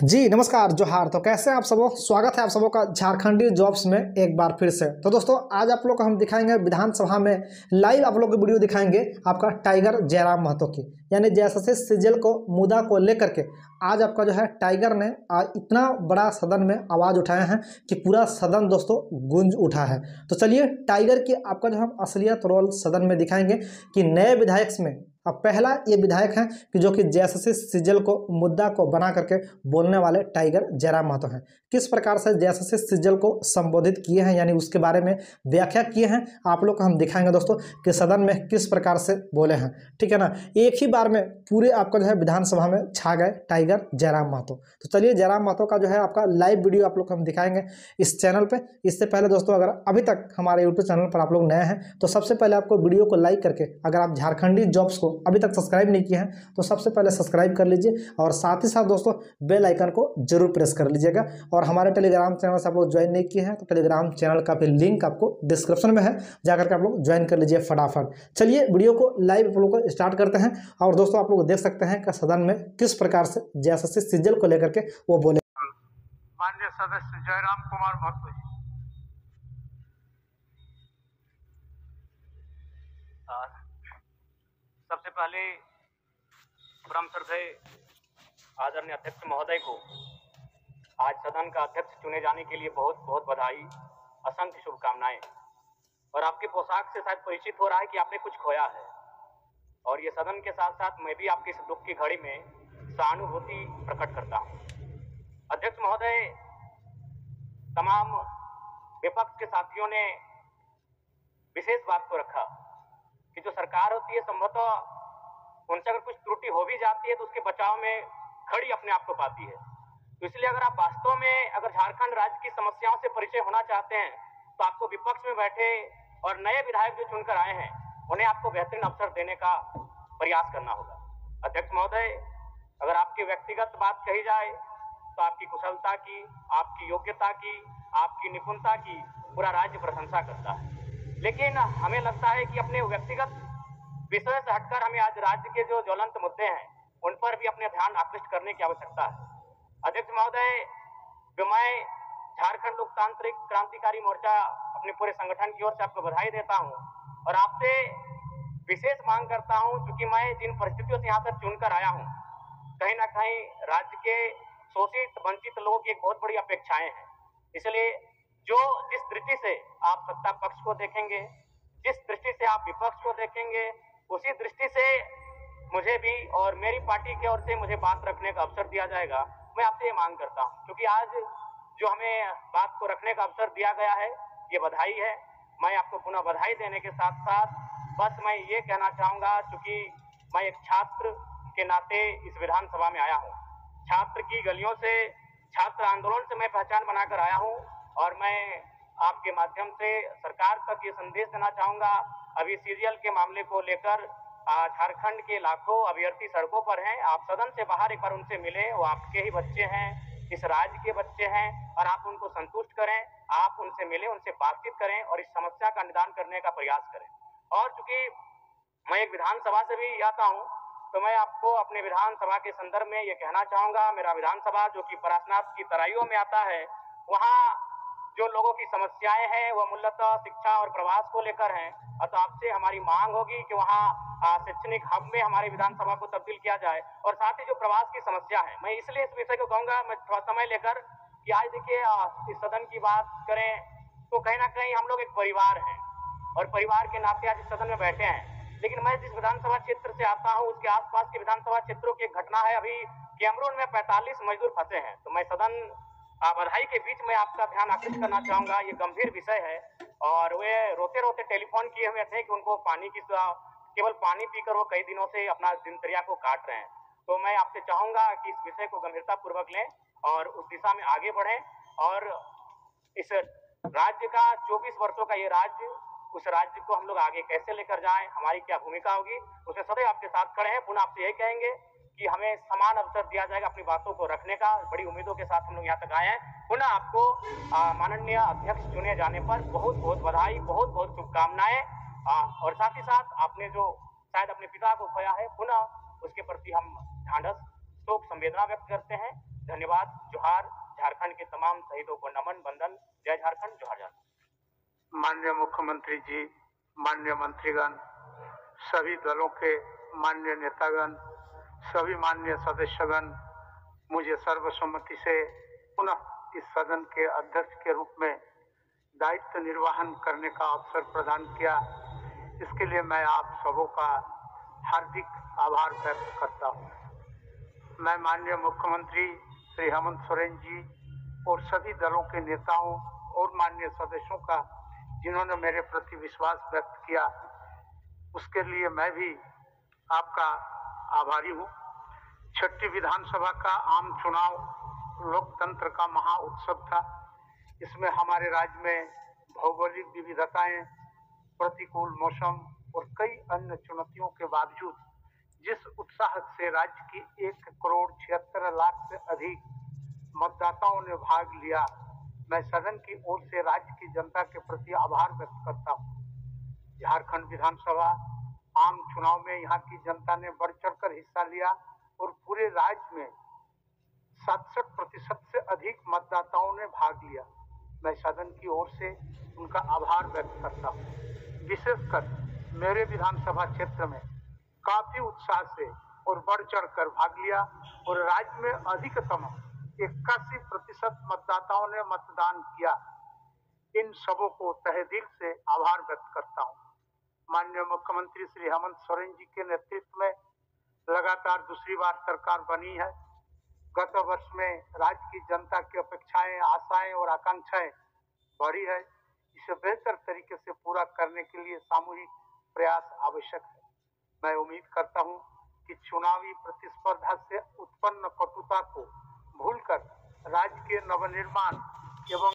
जी नमस्कार जोहार। तो कैसे हैं आप सबों, स्वागत है आप सबों का झारखंडी जॉब्स में एक बार फिर से। तो दोस्तों आज आप लोग को हम दिखाएंगे विधानसभा में लाइव आप लोग की वीडियो दिखाएंगे आपका टाइगर जयराम महतो की, यानी जैसे सीजल को मुद्दा को लेकर के आज आपका जो है टाइगर ने इतना बड़ा सदन में आवाज़ उठाए हैं कि पूरा सदन दोस्तों गूंज उठा है। तो चलिए टाइगर की आपका जो हम असलियत रोल सदन में दिखाएंगे कि नए विधायक में अब पहला ये विधायक हैं कि जो कि जैसे सीजल को मुद्दा को बना करके बोलने वाले टाइगर जयराम महतो हैं। किस प्रकार से जैसे सीजल को संबोधित किए हैं, यानी उसके बारे में व्याख्या किए हैं, आप लोग को हम दिखाएंगे दोस्तों कि सदन में किस प्रकार से बोले हैं। ठीक है ना, एक ही बार में पूरे आपका जो है विधानसभा में छा गए टाइगर जयराम महतो। तो चलिए जयराम महतो का जो है आपका लाइव वीडियो आप लोग को हम दिखाएंगे इस चैनल पे। इससे पहले दोस्तों अगर अभी तक हमारे यूट्यूब चैनल पर आप लोग नए हैं तो सबसे पहले आपको वीडियो को लाइक करके, अगर आप झारखंडी जॉब्स को अभी तक सब्सक्राइब नहीं किए हैं तो सबसे पहले सब्सक्राइब कर लीजिए और साथ ही साथ दोस्तों बेल आइकन को जरूर प्रेस कर लीजिएगा। और हमारे टेलीग्राम चैनल से आप लोग ज्वाइन नहीं किए हैं तो टेलीग्राम चैनल का भी लिंक आपको डिस्क्रिप्शन में है, जाकर के आप लोग ज्वाइन कर लीजिए फटाफट। चलिए वीडियो को लाइव आप लोग को स्टार्ट करते हैं। और दोस्तों आप लोग देख सकते हैं कि सदन में किस प्रकार से जैसे सीजल को लेकर के वो बोले। माननीय सदस्य जयराम कुमार महतो जी, सबसे पहले परम श्रद्धेय आदरणीय अध्यक्ष महोदय को आज सदन का अध्यक्ष चुने जाने के लिए बहुत बहुत बधाई, असंख्य शुभकामनाएं। और आपके पोशाक से शायद परिचित हो रहा है कि आपने कुछ खोया है, और ये सदन के साथ साथ मैं भी आपके इस दुख की घड़ी में सहानुभूति प्रकट करता हूँ। अध्यक्ष महोदय, तमाम विपक्ष के साथियों ने विशेष बात को रखा कि जो सरकार होती है संभवतः उनसे अगर कुछ त्रुटि हो भी जाती है तो उसके बचाव में खड़ी अपने आप को पाती है। तो इसलिए अगर आप वास्तव में अगर झारखंड राज्य की समस्याओं से परिचय होना चाहते हैं तो आपको विपक्ष में बैठे और नए विधायक जो चुनकर आए हैं उन्हें आपको बेहतरीन अवसर देने का प्रयास करना होगा। अध्यक्ष महोदय, अगर आपकी व्यक्तिगत बात कही जाए तो आपकी कुशलता की, आपकी योग्यता की, आपकी निपुणता की पूरा राज्य प्रशंसा करता है। लेकिन हमें लगता है कि अपने व्यक्तिगत विषय से हटकर हमें आज राज्य के जो ज्वलंत मुद्दे हैं उन पर भी अपने ध्यान आकृष्ट करने की आवश्यकता है। अध्यक्ष महोदय, मैं झारखंड लोकतांत्रिक क्रांतिकारी मोर्चा अपने पूरे संगठन की ओर से आपको बधाई देता हूं और आपसे विशेष मांग करता हूं, क्योंकि मैं जिन परिस्थितियों से यहाँ तक चुनकर आया हूं, कहीं ना कहीं राज्य के शोषित वंचित लोगों की एक बहुत बड़ी अपेक्षाएं हैं। इसलिए जिस दृष्टि से आप सत्ता पक्ष को देखेंगे, जिस दृष्टि से आप विपक्ष को देखेंगे, उसी दृष्टि से मुझे भी और मेरी पार्टी की ओर से मुझे बात रखने का अवसर दिया जाएगा। मैं आपसे ये मांग करता हूं, क्योंकि आज जो हमें बात को रखने का अवसर दिया गया है ये बधाई है। मैं आपको पुनः बधाई देने के साथ साथ बस मैं ये कहना चाहूंगा, क्योंकि मैं एक छात्र के नाते इस विधानसभा में आया हूँ, छात्र की गलियों से, छात्र आंदोलन से मैं पहचान बनाकर आया हूँ, और मैं आपके माध्यम से सरकार तक ये संदेश देना चाहूंगा। अभी सीरियल के मामले को लेकर झारखंड के लाखों अभ्यर्थी सड़कों पर हैं। आप सदन से बाहर एक बार उनसे मिलें, वो आपके ही बच्चे हैं, इस राज्य के बच्चे हैं, और आप उनको संतुष्ट करें, आप उनसे मिलें, उनसे बातचीत करें और इस समस्या का निदान करने का प्रयास करें। और चूंकि मैं एक विधानसभा से भी आता हूँ तो मैं आपको अपने विधानसभा के संदर्भ में ये कहना चाहूंगा, मेरा विधानसभा जो कि परासनाथ की तराइयों में आता है, वहाँ जो लोगों की समस्याएं हैं वह मूलतः शिक्षा और प्रवास को लेकर हैं। तो आपसे हमारी मांग होगी कि वहाँ शैक्षणिक हब में हमारी विधानसभा को तब्दील किया जाए। और साथ ही जो प्रवास की समस्या है, मैं इसलिए इस विषय को कहूंगा, मैं थोड़ा समय लेकर कि आज देखिए इस सदन की बात करें तो कहीं ना कहीं हम लोग एक परिवार हैं और परिवार के नाते आज इस सदन में बैठे हैं। लेकिन मैं जिस विधानसभा क्षेत्र से आता हूँ उसके आसपास के विधानसभा क्षेत्रों की एक घटना है। अभी कैमरून में 45 मजदूर फंसे हैं। तो मैं सदन बधाई के बीच में आपका ध्यान आकृष्ट करना चाहूंगा, ये गंभीर विषय है और वे रोते रोते टेलीफोन किए हुए थे कि उनको पानी की, केवल पानी पीकर वो कई दिनों से अपना दिनचर्या को काट रहे हैं। तो मैं आपसे चाहूंगा कि इस विषय को गंभीरता पूर्वक लें और उस दिशा में आगे बढ़ें, और इस राज्य का 24 वर्षों का ये राज्य, उस राज्य को हम लोग आगे कैसे लेकर जाएं, हमारी क्या भूमिका होगी, उसमें सदैव आपके साथ खड़े हैं। पुनः आपसे यही कहेंगे कि हमें समान अवसर दिया जाएगा अपनी बातों को रखने का। बड़ी उम्मीदों के साथ हम लोग यहाँ तक आए हैं। पुनः आपको माननीय अध्यक्ष चुने जाने पर बहुत बहुत बधाई, बहुत बहुत शुभकामनाएं। और साथ ही साथ आपने जो शायद अपने पिता को खोया है, पुनः उसके प्रति हम ढांढस शोक संवेदना व्यक्त करते हैं। धन्यवाद। जोहार। झारखंड के तमाम शहीदों को नमन, वंदन। जय झारखंड, जोहार झारखंड। माननीय मुख्यमंत्री जी, माननीय मंत्रीगण, सभी दलों के माननीय नेतागण, सभी माननीय सदस्यगण, मुझे सर्वसम्मति से पुनः इस सदन के अध्यक्ष के रूप में दायित्व निर्वहन करने का अवसर प्रदान किया। इसके लिए मैं आप सबों का हार्दिक आभार व्यक्त करता हूँ। मैं माननीय मुख्यमंत्री श्री हेमंत सोरेन जी और सभी दलों के नेताओं और माननीय सदस्यों का जिन्होंने मेरे प्रति विश्वास व्यक्त किया, उसके लिए मैं भी आपका आभारी हूँ। छठी विधानसभा का आम चुनाव लोकतंत्र का महा उत्सव था। इसमें हमारे राज्य में भौगोलिक विविधताएं, प्रतिकूल मौसम और कई अन्य चुनौतियों के बावजूद जिस उत्साह से राज्य की 1,76,00,000 से अधिक मतदाताओं ने भाग लिया, मैं सदन की ओर से राज्य की जनता के प्रति आभार व्यक्त करता हूँ। झारखंड विधानसभा आम चुनाव में यहाँ की जनता ने बढ़ चढ़कर हिस्सा लिया और पूरे राज्य में 67% से अधिक मतदाताओं ने भाग लिया। मैं सदन की ओर से उनका आभार व्यक्त करता हूँ। विशेषकर मेरे विधानसभा क्षेत्र में काफी उत्साह से और बढ़ चढ़कर भाग लिया और राज्य में अधिकतम 81% मतदाताओं ने मतदान किया। इन सबों को तहे दिल से आभार व्यक्त करता हूँ। माननीय मुख्यमंत्री श्री हेमंत सोरेन जी के नेतृत्व में लगातार दूसरी बार सरकार बनी है। गत वर्ष में राज्य की जनता की अपेक्षाएं, आशाएं और आकांक्षाएं बढ़ी है। इसे बेहतर तरीके से पूरा करने के लिए सामूहिक प्रयास आवश्यक है। मैं उम्मीद करता हूं कि चुनावी प्रतिस्पर्धा से उत्पन्न कटुता को भूलकर राज्य के नवनिर्माण एवं